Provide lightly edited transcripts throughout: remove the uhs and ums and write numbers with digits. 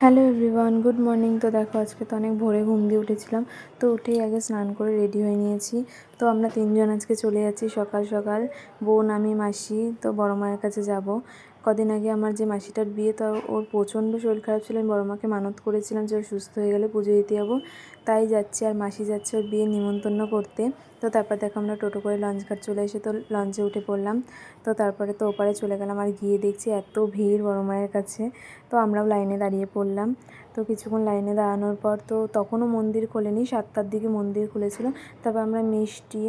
Hello everyone, good morning. তো দেখো আজকে তো অনেক ভোরে ঘুম দিয়ে উঠেছিলাম। তো উঠেই আগে স্নান করে রেডি হয়ে নিয়েছি। তো আমরা তিনজন আজকে চলে যাচ্ছি সকাল সকাল, বোন, আমি, মাসি। তো বড় মায়ের কাছে যাব। কদিন আগে আমার যে মাসিটার বিয়ে, তো ওর প্রচণ্ড শরীর খারাপ ছিল। আমি বড় মাকে মানত করেছিলাম যে ও সুস্থ হয়ে গেলে পুজো দিতে যাবো, তাই যাচ্ছি। আর মাসি যাচ্ছে ওর বিয়ে নিমন্ত্রণ করতে। তো তারপর দেখো আমরা টোটো করে লঞ্চ ঘাট চলে এসে তো লঞ্চে উঠে পড়লাম। তো তারপরে তো ওপারে চলে গেলাম। আর গিয়ে দেখছি এত ভিড় বড় মায়ের কাছে। তো আমরাও লাইনে দাঁড়িয়ে পড়লাম। তো কিছুক্ষণ লাইনে দাঁড়ানোর পর তো তখনও মন্দির খোলেনি, 7টার দিকে মন্দির খুলেছিল। তারপর আমরা মিষ্টি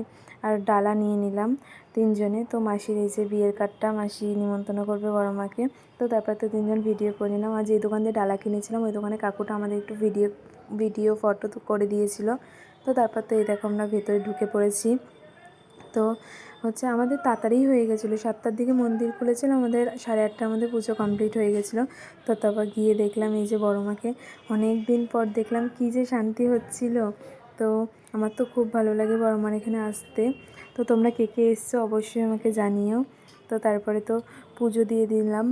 আর ডালা নিয়ে নিলাম তিনজনে। তো মাসির এই যে বিয়ের কার্ডটা, মাসি নিমন্ত্রণ করবে বড় মাকে। তো তারপর তো তিনজন ভিডিও করে নিলাম। আর যে দোকান দিয়ে ডালা কিনেছিলাম ওই দোকানে কাকুটা আমাদের একটু ভিডিও ফটো তো করে দিয়েছিল। তো তারপর তো এই দেখো আমরা ভেতরে ঢুকে পড়েছি। তো আমাদের তাড়াতাড়ি হয়ে গেছিলো, 7টার দিকে মন্দির খুলেছিল, আমাদের 8:30টার মধ্যে পুজো কমপ্লিট হয়ে গেছিলো। তো তারপর গিয়ে দেখলাম এই যে বড় মাকে অনেক দিন পর দেখলাম, কী যে শান্তি হচ্ছিল। তো আমার তো খুব ভালো লাগে বড় মার এখানে আসতে। তো তোমরা কে কে এসছো অবশ্যই আমাকে জানিও। তো তারপরে তো পুজো দিয়ে দিলাম।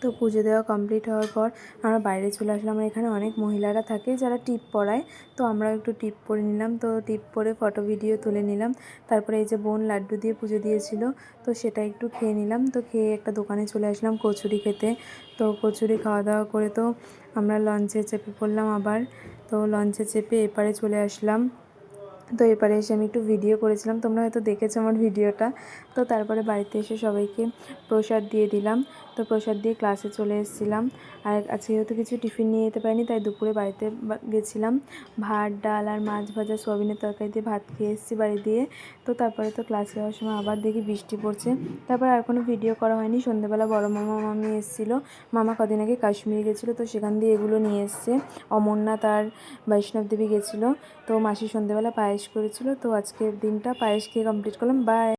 তো পুজো দেওয়া কমপ্লিট হওয়ার পর আমরা বাইরে চলে আসলাম। এখানে অনেক মহিলারা থাকে যারা টিপ পরায়, তো আমরাও একটু টিপ পরে নিলাম। তো টিপ পরে ফটো ভিডিও তুলে নিলাম। তারপরে এই যে বোন লাড্ডু দিয়ে পুজো দিয়েছিল, তো সেটা একটু খেয়ে নিলাম। তো খেয়ে একটা দোকানে চলে আসলাম কচুরি খেতে। তো কচুরি খাওয়া দাওয়া করে তো আমরা লঞ্চে চেপে পড়লাম আবার। তো লঞ্চে চেপে এপারে চলে আসলাম। তো এপারে এসে আমি একটু ভিডিও করেছিলাম, তোমরা হয়তো দেখেছো আমার ভিডিওটা। তো তারপরে বাড়িতে এসে সবাইকে প্রসাদ দিয়ে দিলাম। তো প্রসাদ দিয়ে ক্লাসে চলে এসেছিলাম। আর আজকে যেহেতু কিছু টিফিন নিয়ে যেতে পারিনি, তাই দুপুরে বাড়িতে গেছিলাম। ভাত, ডাল আর মাছ ভাজা, সোয়াবিনের তরকারি দিয়ে ভাত খেয়ে এসেছি বাড়ি দিয়ে। তো তারপরে তো ক্লাসে যাওয়ার সময় আবার দেখি বৃষ্টি পড়ছে। তারপর আর কোনো ভিডিও করা হয়নি। সন্ধ্যেবেলা বড় মামা মামি এসেছিলো। মামা কদিন আগে কাশ্মীর গেছিলো, তো সেখান দিয়ে এগুলো নিয়ে এসছে। অমরনাথ আর বৈষ্ণব দেবী গেছিলো। তো মাসি সন্ধ্যেবেলা পায়েস করেছিল। তো আজকের দিনটা পায়েস খেয়ে কমপ্লিট করলাম। বাই।